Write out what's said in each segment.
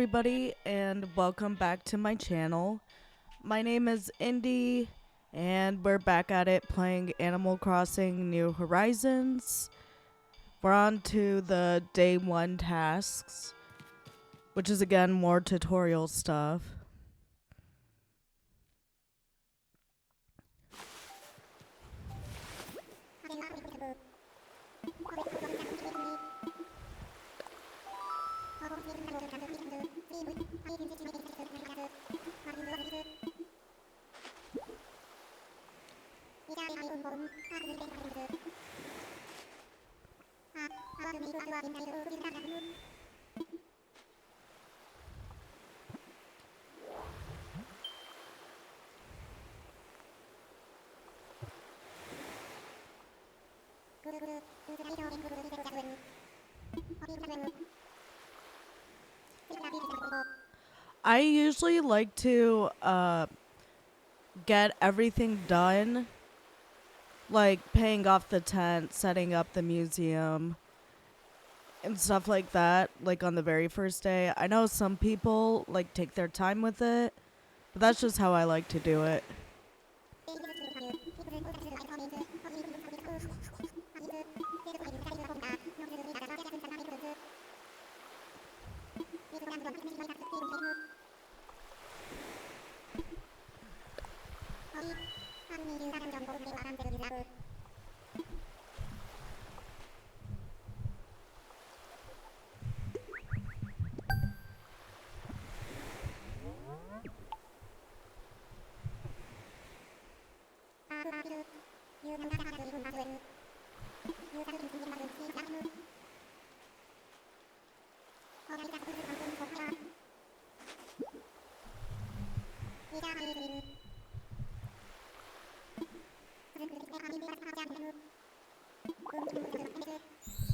everybody, and welcome back to my channel. My name is Indy, and we're back at it playing Animal Crossing New Horizons. We're on to the day 1 tasks, which is again more tutorial stuff. I usually like to get everything done, like paying off the tent, setting up the museum, and stuff like that, like on the very first day. I know some people like take their time with it, but that's just how I like to do it.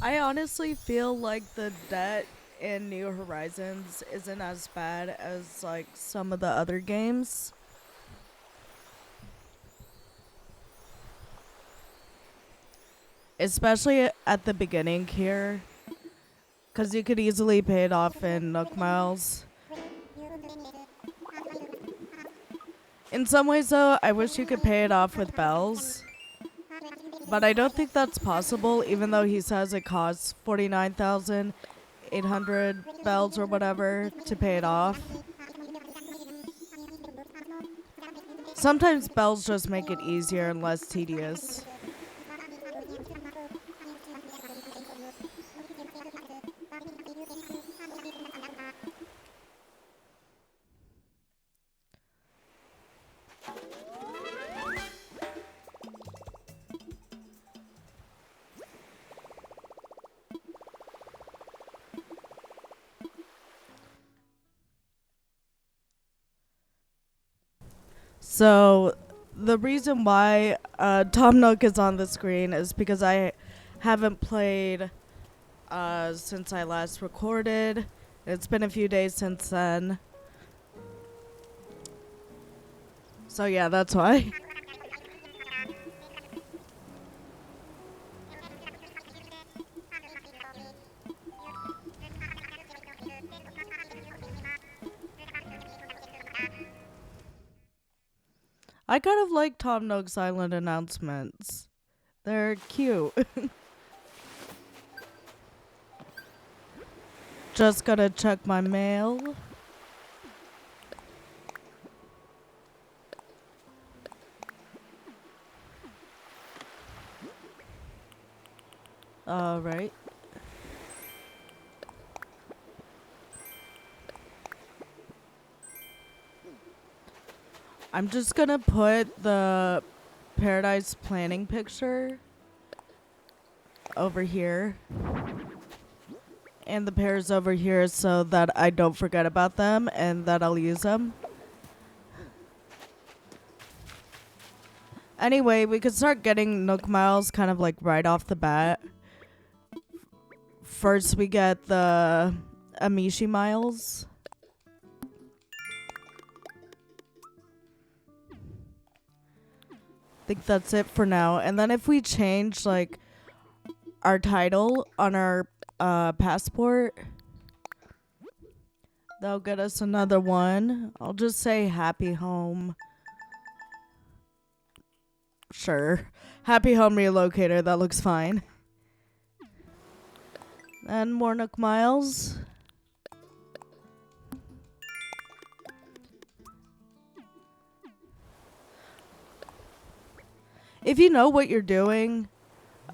I honestly feel like the debt in New Horizons isn't as bad as like some of the other games. Especially at the beginning here, because you could easily pay it off in Nook Miles. In some ways, though, I wish you could pay it off with bells. But I don't think that's possible, even though he says it costs 49,800 bells or whatever to pay it off. Sometimes bells just make it easier and less tedious. So the reason why Tom Nook is on the screen is because I haven't played since I last recorded. It's been a few days since then. So yeah, that's why. I kind of like Tom Nook's silent announcements. They're cute. Just gotta check my mail. Alright. I'm just gonna put the Paradise Planning picture over here. And the pears over here so that I don't forget about them and that I'll use them. Anyway, we could start getting Nook Miles kind of like right off the bat. First we get the Amishi Miles. think that's it for now. And then if we change like our title on our passport, They'll get us another one. I'll just say happy home. Sure. Happy home relocator. That looks fine. And more Nook Miles. If you know what you're doing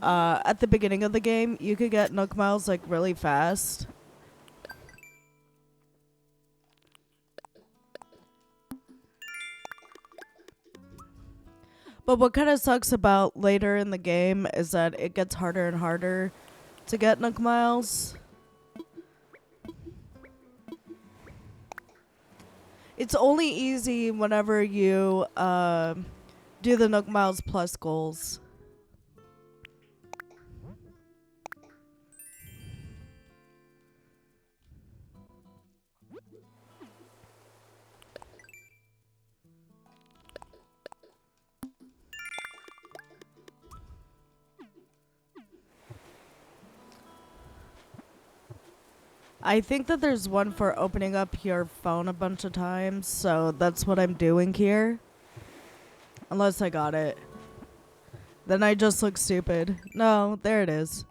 at the beginning of the game, you could get Nook Miles like really fast. But what kind of sucks about later in the game is that it gets harder and harder to get Nook Miles. It's only easy whenever you do the Nook Miles Plus goals. I think that there's one for opening up your phone a bunch of times, so that's what I'm doing here. Unless I got it. Then I just look stupid. No, there it is.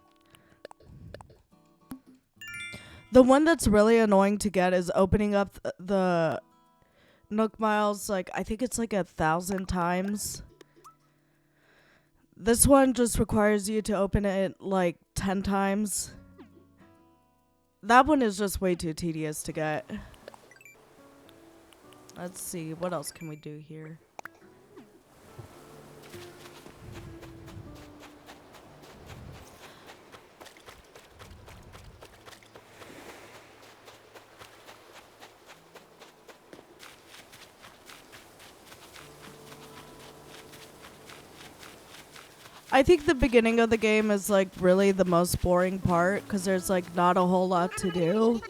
The one that's really annoying to get is opening up the Nook Miles, like, I think it's like 1,000 times. This one just requires you to open it like 10 times. That one is just way too tedious to get. Let's see, what else can we do here? I think the beginning of the game is like really the most boring part because there's like not a whole lot to do.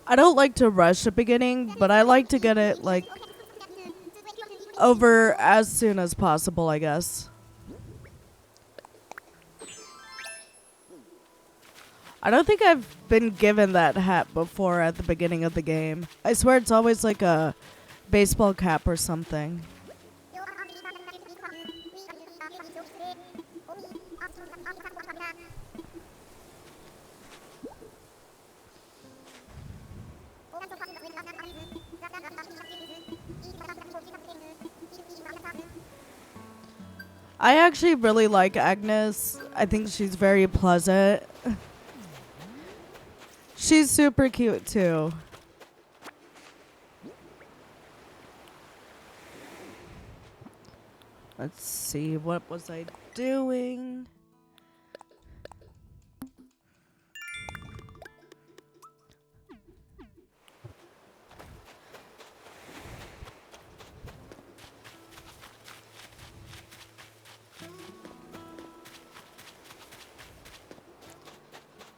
I don't like to rush the beginning, but I like to get it like over as soon as possible, I guess. I don't think I've been given that hat before at the beginning of the game. I swear it's always like a baseball cap or something. I actually really like Agnes. I think she's very pleasant. She's super cute too. Let's see, what was I doing?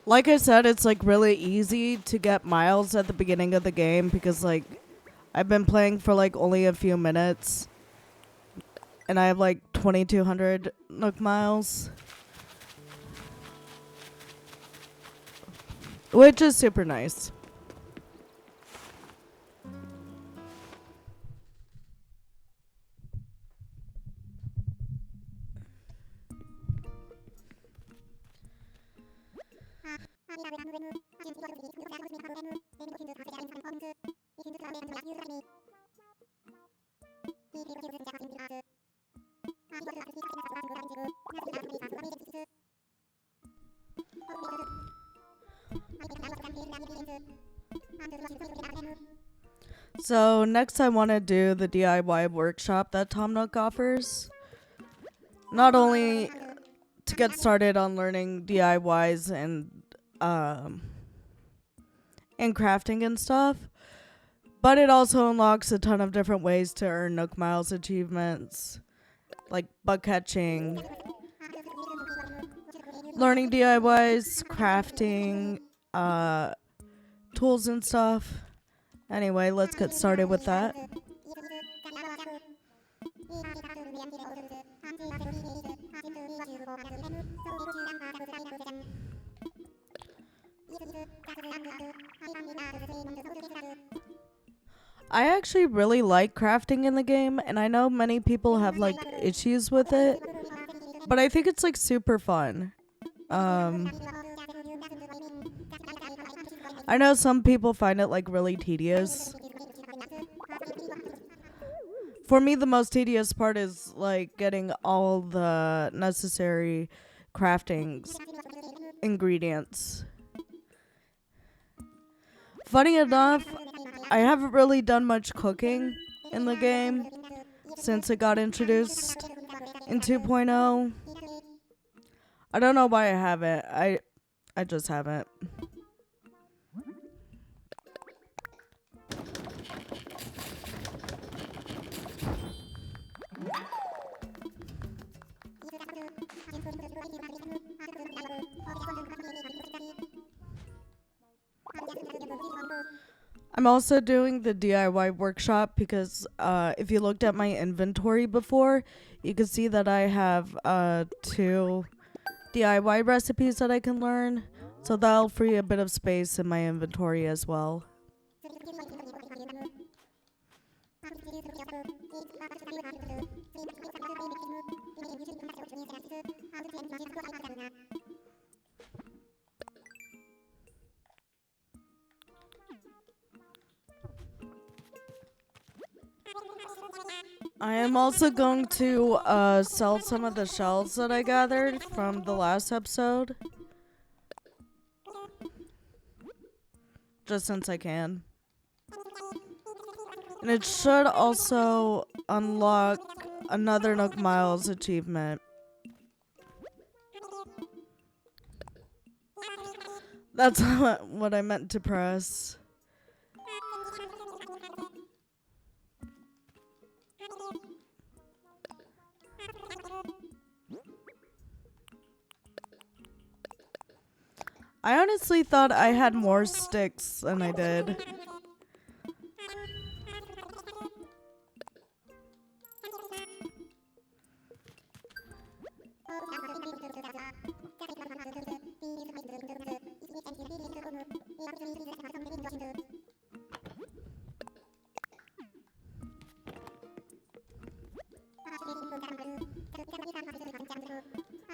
Like I said, it's like really easy to get Miles at the beginning of the game because like I've been playing for like only a few minutes and I have like 2,200 Nook Miles, which is super nice. So next I want to do the DIY workshop that Tom Nook offers. Not only to get started on learning DIYs and crafting and stuff, but it also unlocks a ton of different ways to earn Nook Miles achievements, like bug catching, learning DIYs, crafting, tools and stuff. Anyway, let's get started with that. I actually really like crafting in the game, and I know many people have like issues with it, but I think it's like super fun. I know some people find it like really tedious. For me, the most tedious part is like getting all the necessary crafting ingredients. Funny enough, I haven't really done much cooking in the game since it got introduced in 2.0. I don't know why I haven't. I just haven't. I'm also doing the DIY workshop because if you looked at my inventory before, you can see that I have 2 DIY recipes that I can learn. So that'll free a bit of space in my inventory as well. I am also going to sell some of the shells that I gathered from the last episode. Just since I can. And it should also unlock another Nook Miles achievement. That's what I meant to press. I honestly thought I had more sticks than I did.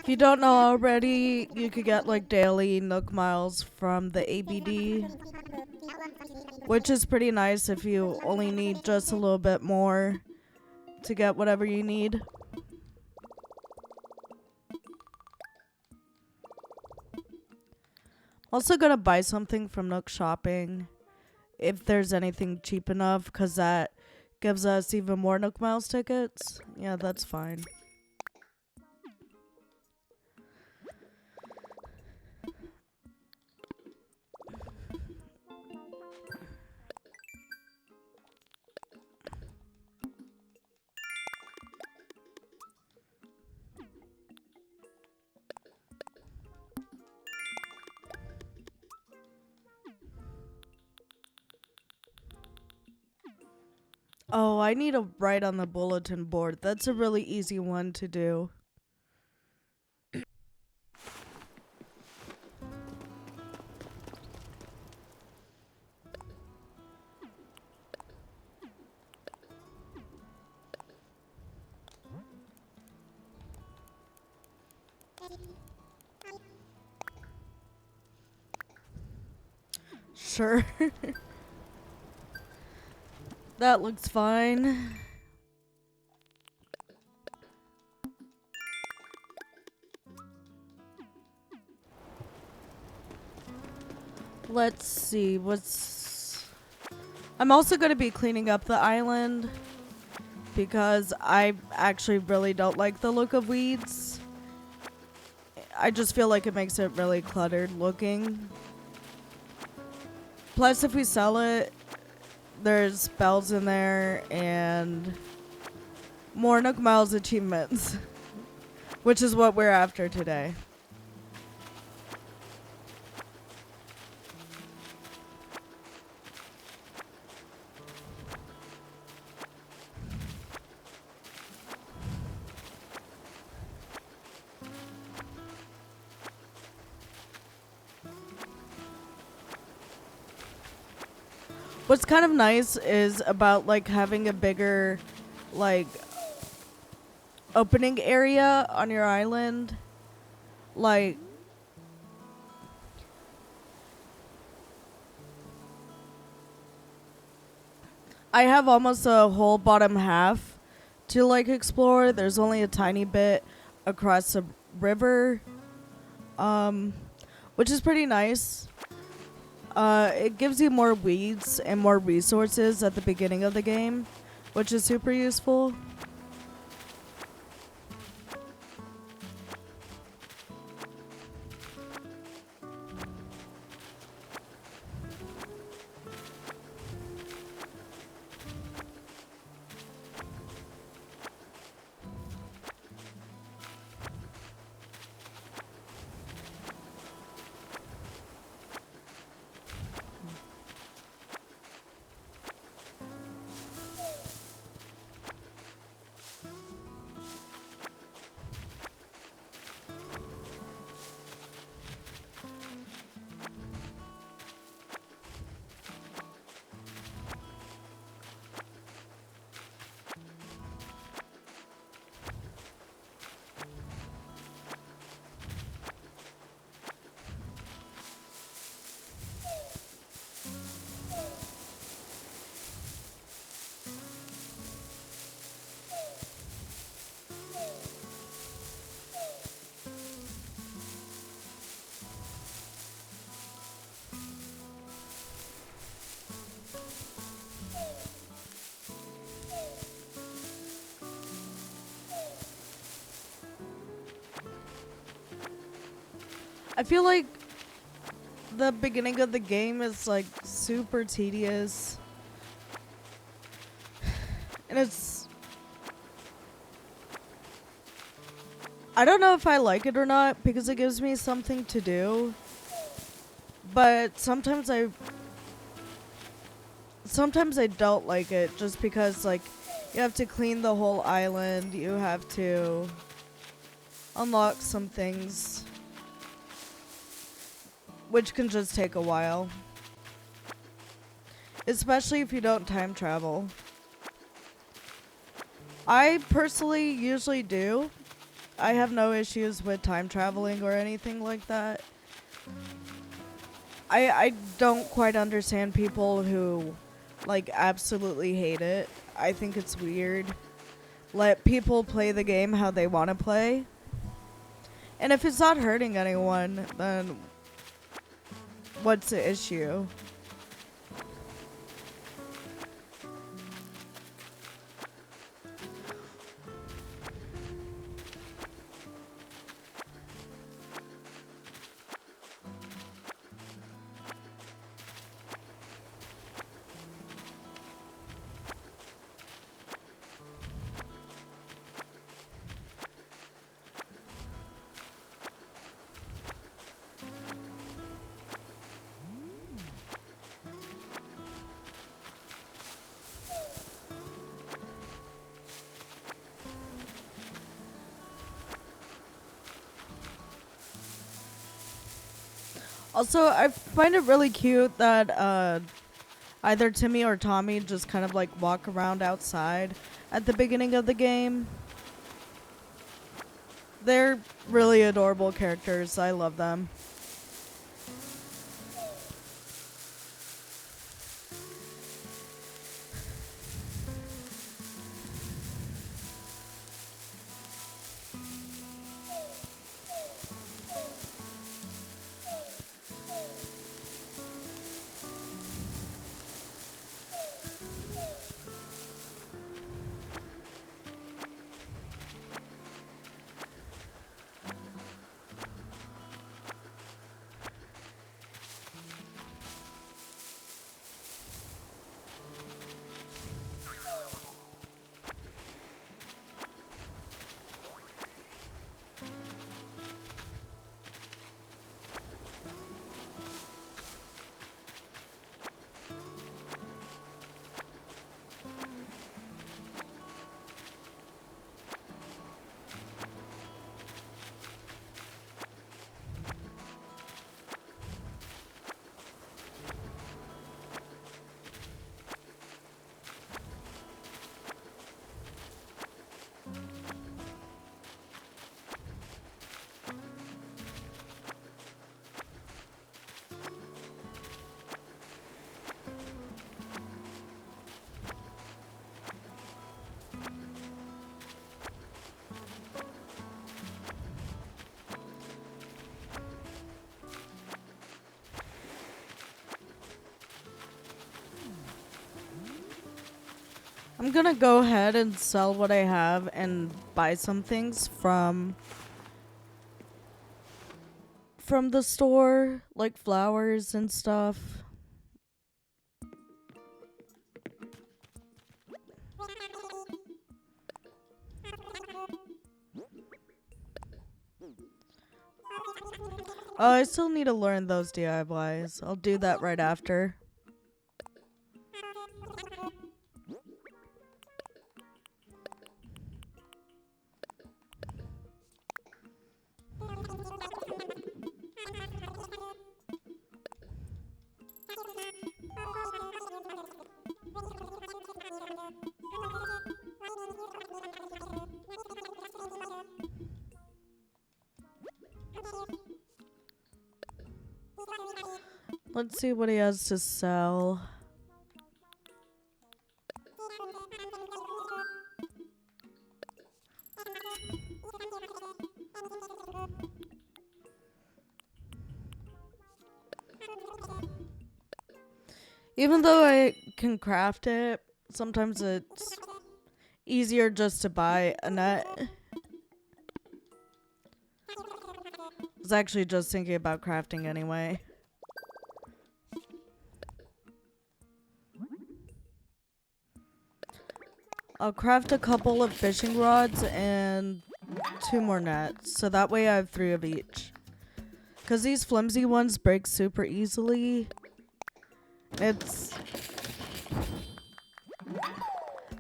If you don't know already, you could get like daily Nook Miles from the ABD, which is pretty nice if you only need just a little bit more to get whatever you need. Also gonna buy something from Nook Shopping if there's anything cheap enough, because that gives us even more Nook Miles tickets. Yeah, that's fine. Oh, I need to write on the bulletin board. That's a really easy one to do. Sure. That looks fine. Let's see, I'm also going to be cleaning up the island because I actually really don't like the look of weeds. I just feel like it makes it really cluttered looking. Plus, if we sell it, there's bells in there and more Nook Miles achievements, which is what we're after today. What's kind of nice is about like having a bigger like opening area on your island. Like I have almost a whole bottom half to like explore. There's only a tiny bit across the river, um, which is pretty nice. It gives you more weeds and more resources at the beginning of the game, which is super useful. I feel like the beginning of the game is like super tedious. And I don't know if I like it or not because it gives me something to do. But sometimes I don't like it just because like you have to clean the whole island, you have to unlock some things, which can just take a while. Especially if you don't time travel. I personally usually do. I have no issues with time traveling or anything like that. I don't quite understand people who like absolutely hate it. I think it's weird. Let people play the game how they want to play. And if it's not hurting anyone, then what's the issue? Also, I find it really cute that either Timmy or Tommy just kind of like walk around outside at the beginning of the game. They're really adorable characters. I love them. I'm gonna go ahead and sell what I have and buy some things from the store, like flowers and stuff. Oh, I still need to learn those DIYs. I'll do that right after. Let's see what he has to sell. Even though I can craft it, sometimes it's easier just to buy a net. I was actually just thinking about crafting anyway. I'll craft a couple of fishing rods and 2 more nets, so that way I have 3 of each. Because these flimsy ones break super easily.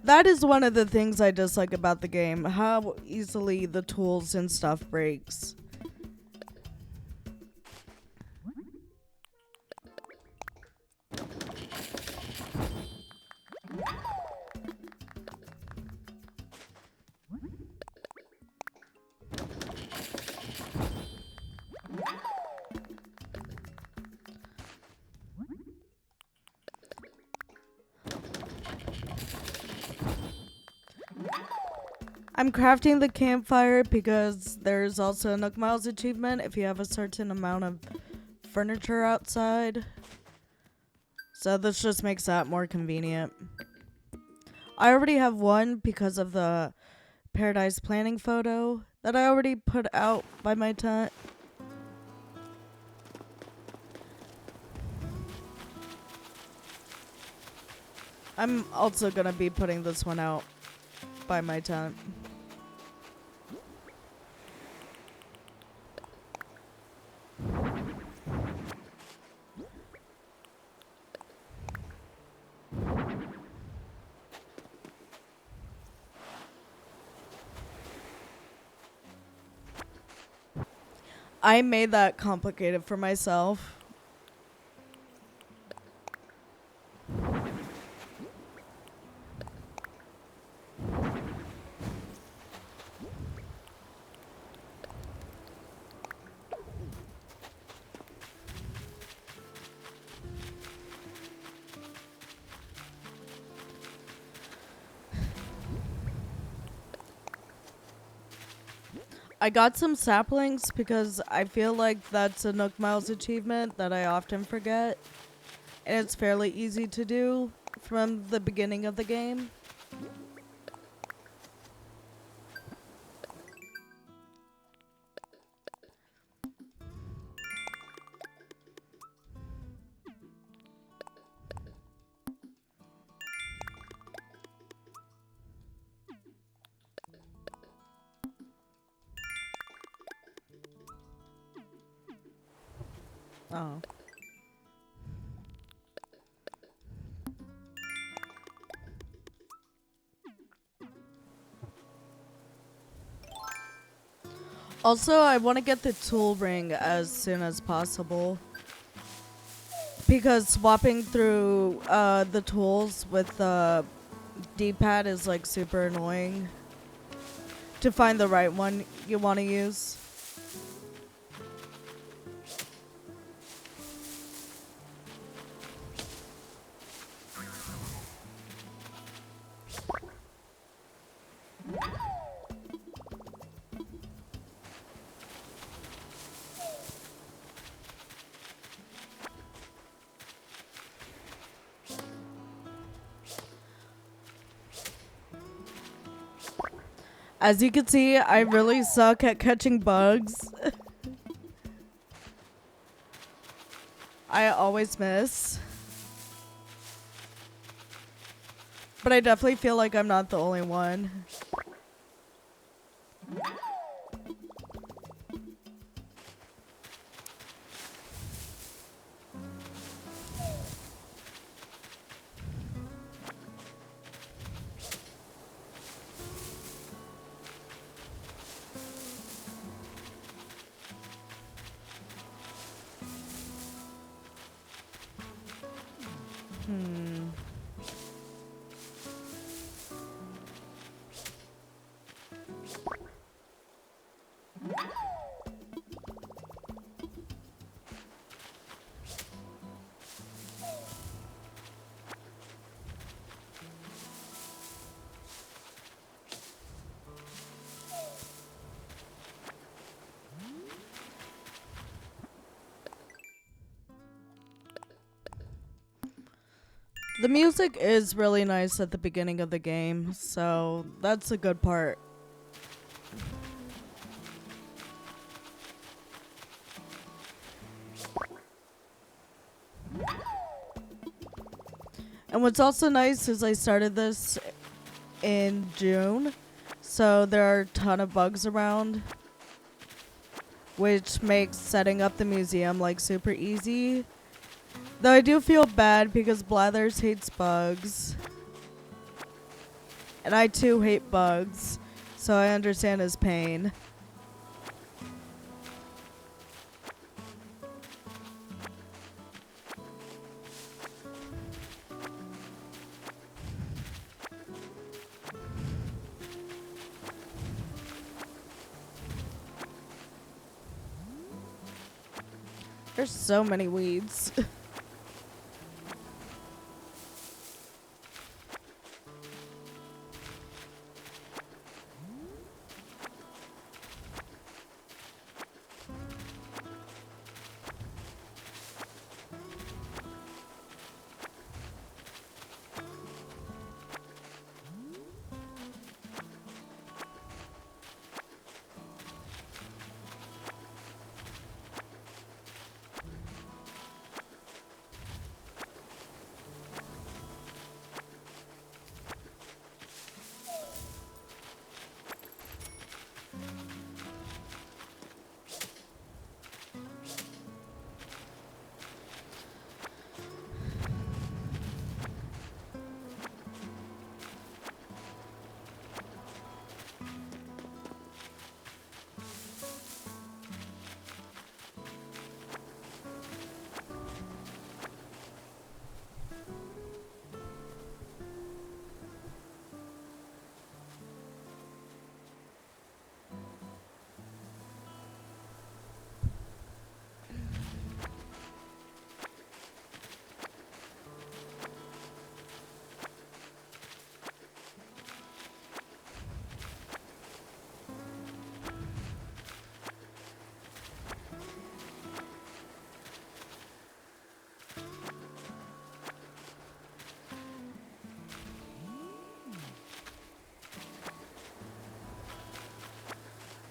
That is one of the things I dislike about the game, how easily the tools and stuff breaks. I'm crafting the campfire because there's also a Nook Miles achievement if you have a certain amount of furniture outside. So this just makes that more convenient. I already have one because of the paradise planning photo that I already put out by my tent. I'm also gonna be putting this one out by my tent. I made that complicated for myself. I got some saplings because I feel like that's a Nook Miles achievement that I often forget. And it's fairly easy to do from the beginning of the game. Oh. Also, I want to get the tool ring as soon as possible. Because swapping through the tools with the D-pad is like super annoying. To find the right one you want to use. As you can see, I really suck at catching bugs. I always miss. But I definitely feel like I'm not the only one. The music is really nice at the beginning of the game, so that's a good part. And what's also nice is I started this in June, so there are a ton of bugs around, which makes setting up the museum like super easy. Though I do feel bad because Blathers hates bugs. And I too hate bugs, so I understand his pain. There's so many weeds.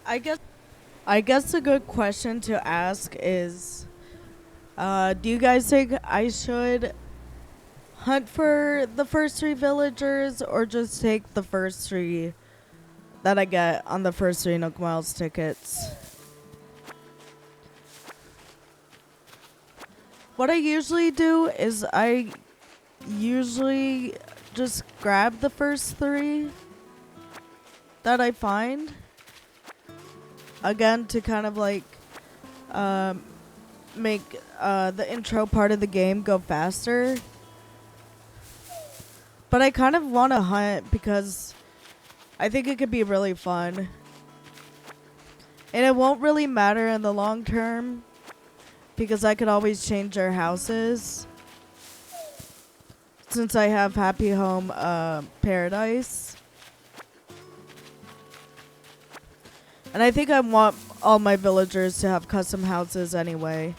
I guess a good question to ask is, do you guys think I should hunt for the first 3 villagers or just take the first 3 that I get on the first 3 Nook Miles tickets? What I usually do is I usually just grab the first 3 that I find. Again, to kind of like make the intro part of the game go faster. But I kind of want to hunt because I think it could be really fun. And it won't really matter in the long term because I could always change our houses. Since I have Happy Home Paradise. And I think I want all my villagers to have custom houses anyway.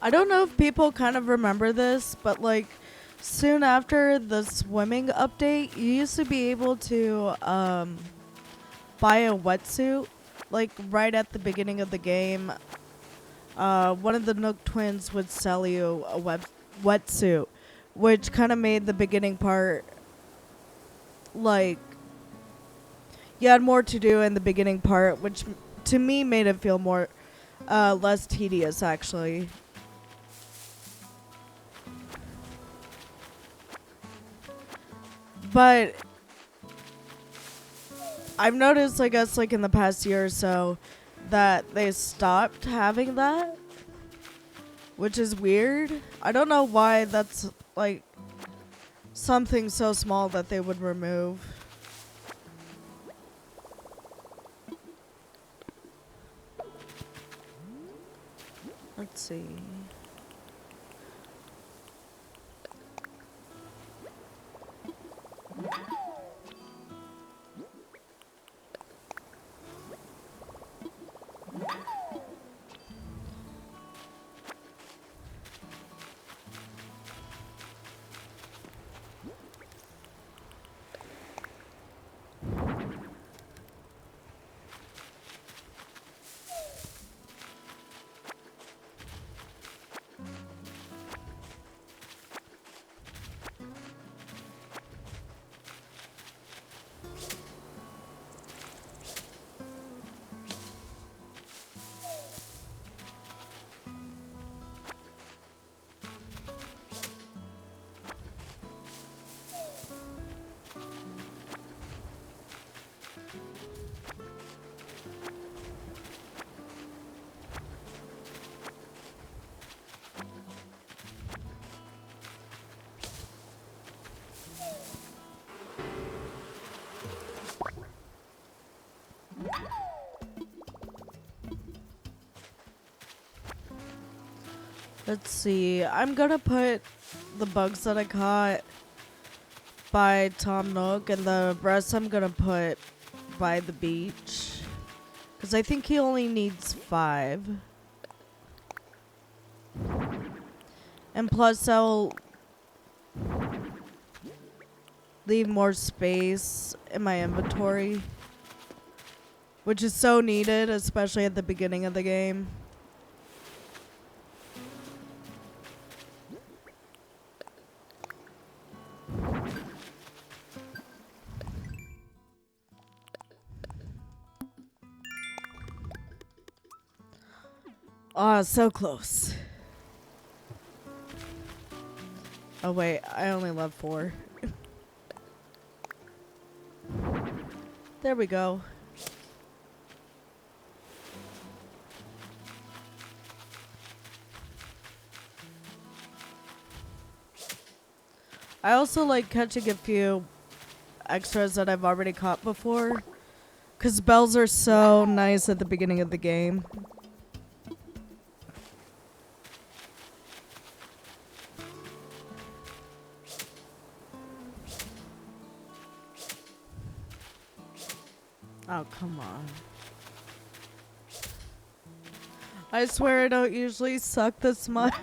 I don't know if people kind of remember this, but like soon after the swimming update, you used to be able to buy a wetsuit like right at the beginning of the game. One of the Nook twins would sell you a wetsuit, which kind of made the beginning part like you had more to do in the beginning part, which to me made it feel more less tedious actually. But I've noticed, I guess, like in the past year or so, that they stopped having that, which is weird. I don't know why that's like something so small that they would remove. Let's see. Let's see. I'm gonna put the bugs that I caught by Tom Nook, and the rest I'm gonna put by the beach. Because I think he only needs 5. And plus, I'll leave more space in my inventory, which is so needed, especially at the beginning of the game. Oh, so close. Oh, wait. I only love 4. There we go. I also like catching a few extras that I've already caught before, because bells are so nice at the beginning of the game. Oh, come on. I swear I don't usually suck this much.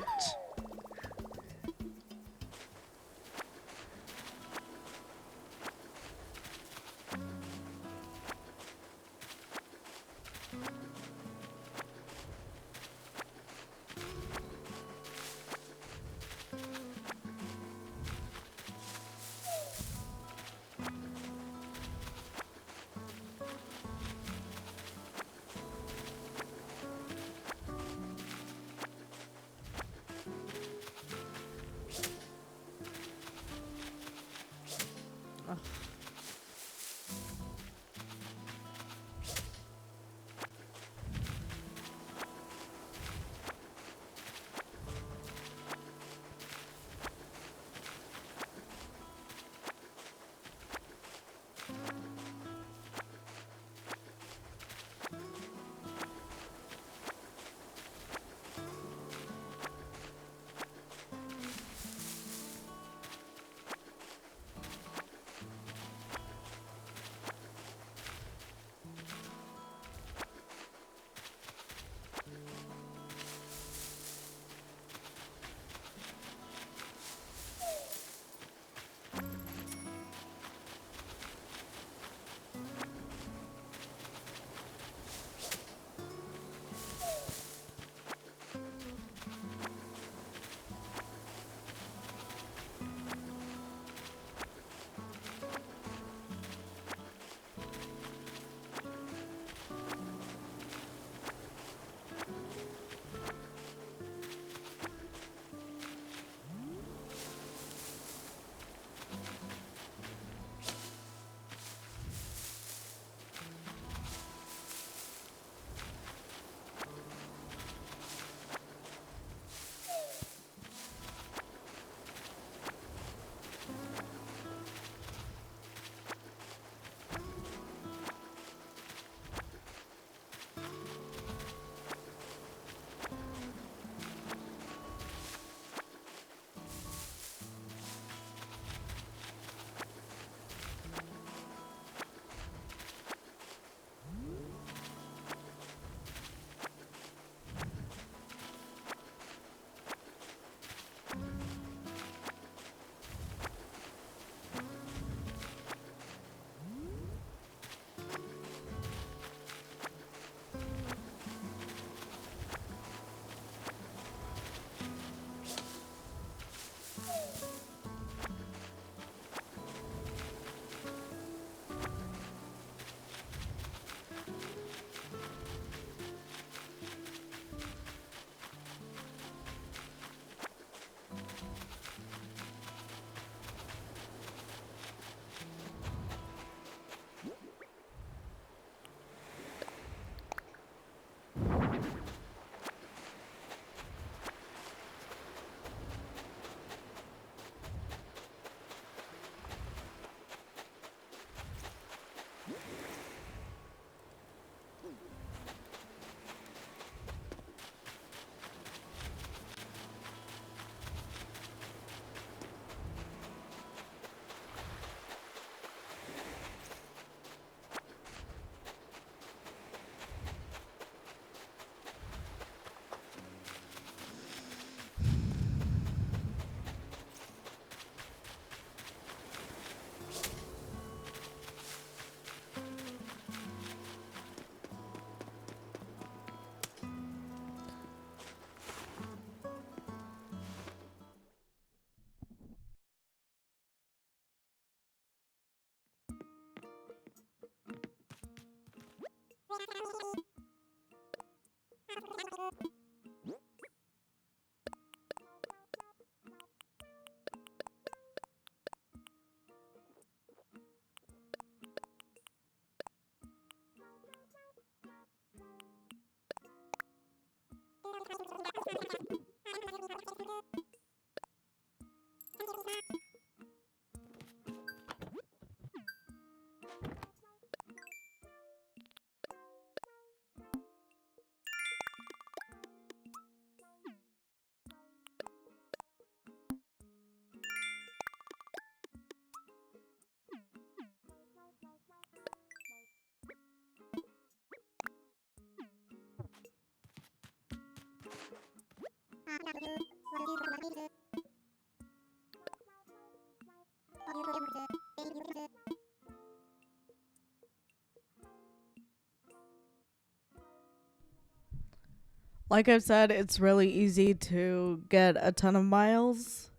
Like I've said, it's really easy to get a ton of miles.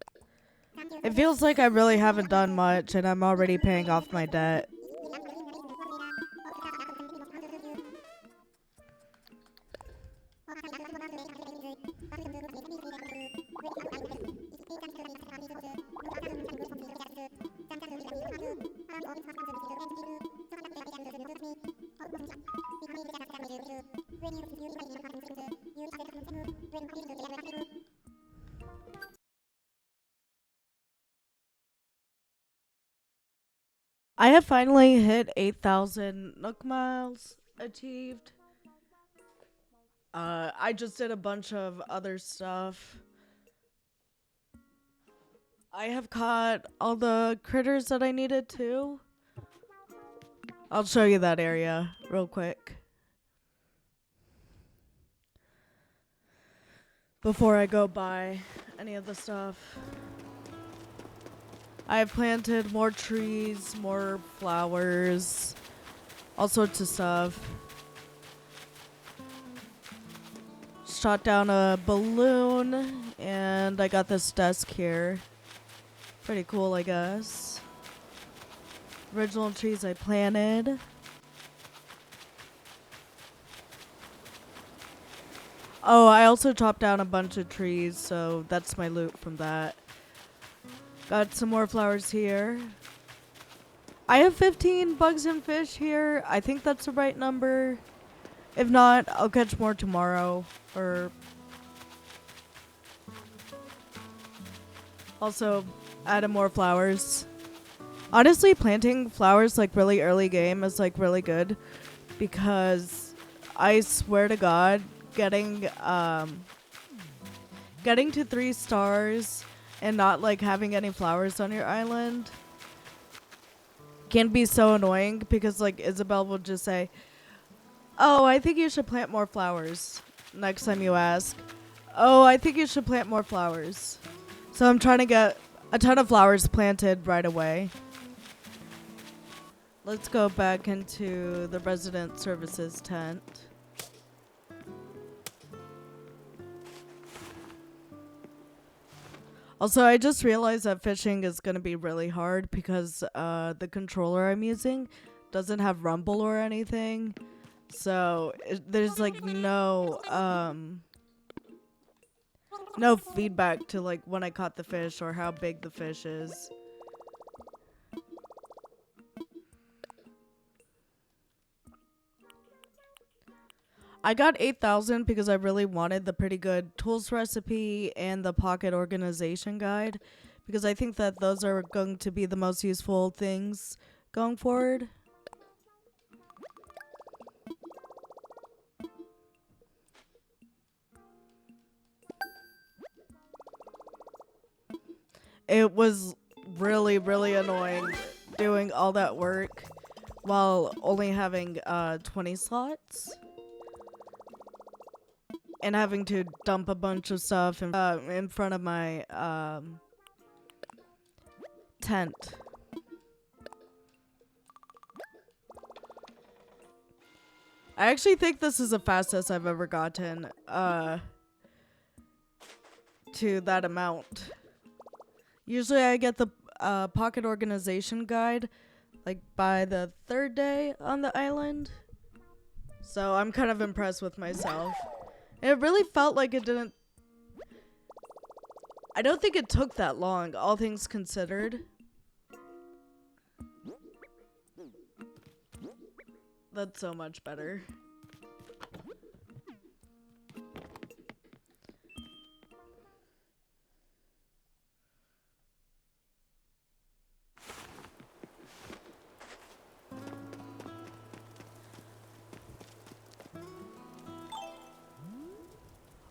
It feels like I really haven't done much and I'm already paying off my debt. I have finally hit 8,000 Nook Miles achieved. I just did a bunch of other stuff. I have caught all the critters that I needed to. I'll show you that area real quick before I go buy any of the stuff. I have planted more trees, more flowers, all sorts of stuff. Shot down a balloon, and I got this desk here. Pretty cool, I guess. Original trees I planted. Oh, I also chopped down a bunch of trees, so that's my loot from that. Got some more flowers here. I have 15 bugs and fish here. I think that's the right number. If not, I'll catch more tomorrow. Or also added more flowers. Honestly, planting flowers like really early game is like really good because I swear to God, getting to 3 stars and not like having any flowers on your island can be so annoying because like Isabel will just say, "Oh, I think you should plant more flowers." Next time you ask, "Oh, I think you should plant more flowers." So I'm trying to get a ton of flowers planted right away. Let's go back into the resident services tent. Also, I just realized that fishing is going to be really hard because the controller I'm using doesn't have rumble or anything. So there's like no feedback to like when I caught the fish or how big the fish is. I got 8,000 because I really wanted the pretty good tools recipe and the pocket organization guide because I think that those are going to be the most useful things going forward. It was really, really annoying doing all that work while only having 20 slots. And having to dump a bunch of stuff in front of my tent. I actually think this is the fastest I've ever gotten to that amount. Usually I get the pocket organization guide like by the 3rd day on the island. So I'm kind of impressed with myself. It really felt like it didn't... I don't think it took that long, all things considered. That's so much better.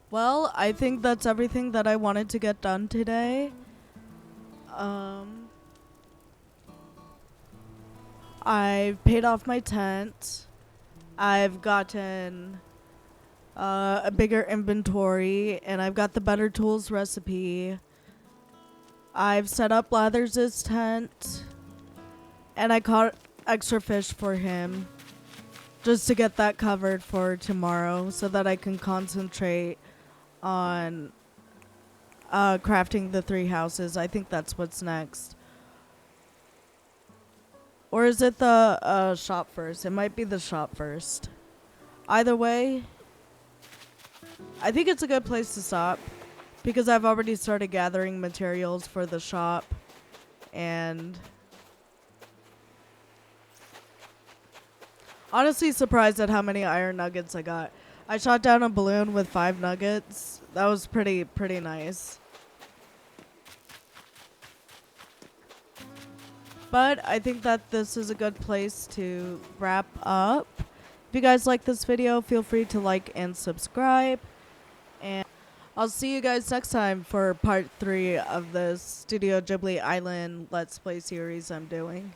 Well, I think that's everything that I wanted to get done today. I've paid off my tent. I've gotten a bigger inventory, and I've got the Better Tools recipe. I've set up Lathers' tent, and I caught extra fish for him just to get that covered for tomorrow so that I can concentrate on crafting the 3 houses. I think that's what's next. Or is it the shop first? It might be the shop first. Either way, I think it's a good place to stop because I've already started gathering materials for the shop, and honestly surprised at how many iron nuggets I got. I shot down a balloon with 5 nuggets. That was pretty nice. But I think that this is a good place to wrap up. If you guys like this video, feel free to like and subscribe. And I'll see you guys next time for part 3 of the Studio Ghibli Island Let's Play series I'm doing.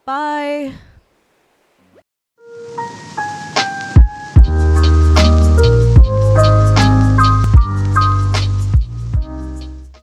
Bye!